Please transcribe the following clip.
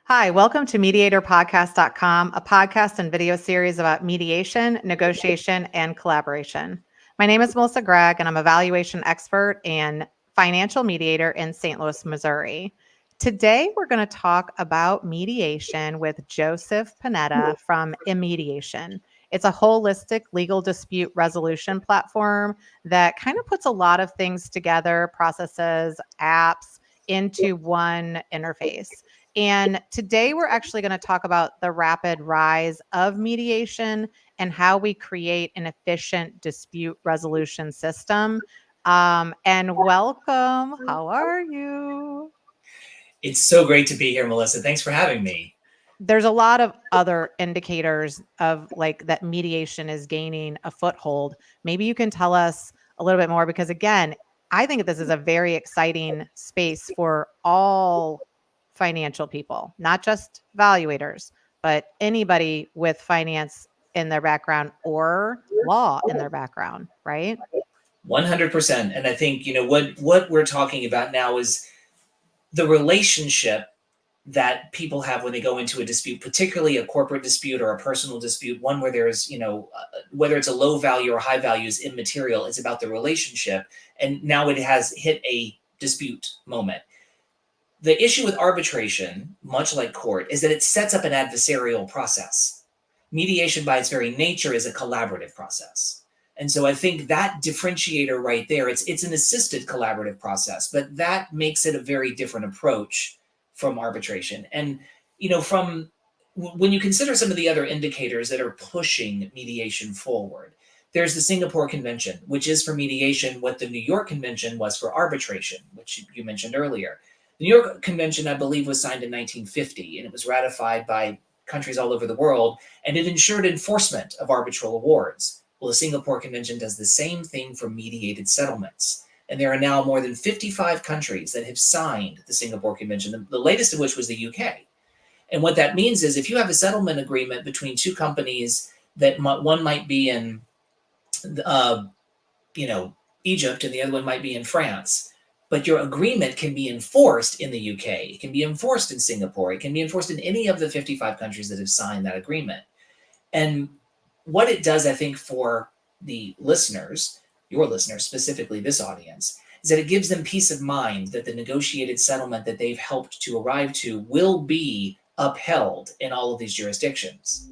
Hi, welcome to mediatorpodcast.com, a podcast and video series about mediation, negotiation, and collaboration. My name is Melissa Gragg, and I'm a valuation expert and financial mediator in St. Louis, Missouri. Today, we're going to talk about mediation with Joseph Panetta from Immediation. It's a holistic legal dispute resolution platform that kind of puts a lot of things together, processes, apps, into one interface. And today we're actually going to talk about the rapid rise of mediation and how we create an efficient dispute resolution system. And welcome. How are you? It's so great to be here, Melissa. Thanks for having me. There's a lot of other indicators of like that mediation is gaining a foothold. Maybe you can tell us a little bit more because again, I think this is a very exciting space for all financial people, not just valuators, but anybody with finance in their background or law in their background, right? 100%. And I think, what we're talking about now is the relationship that people have when they go into a dispute, particularly a corporate dispute or a personal dispute, one where there's, whether it's a low value or high value is immaterial. It's about the relationship. And now it has hit a dispute moment. The issue with arbitration, much like court, is that it sets up an adversarial process. Mediation by its very nature is a collaborative process. And so I think that differentiator right there, it's an assisted collaborative process, but that makes it a very different approach from arbitration. And, from when you consider some of the other indicators that are pushing mediation forward, there's the Singapore Convention, which is for mediation what the New York Convention was for arbitration, which you mentioned earlier. The New York Convention, I believe, was signed in 1950, and it was ratified by countries all over the world, and it ensured enforcement of arbitral awards. Well, the Singapore Convention does the same thing for mediated settlements. And there are now more than 55 countries that have signed the Singapore Convention, the latest of which was the UK. And what that means is if you have a settlement agreement between two companies that one might be in, Egypt and the other one might be in France, but your agreement can be enforced in the UK, it can be enforced in Singapore, it can be enforced in any of the 55 countries that have signed that agreement. And what it does, I think, for the listeners, your listeners, specifically this audience, is that it gives them peace of mind that the negotiated settlement that they've helped to arrive to will be upheld in all of these jurisdictions.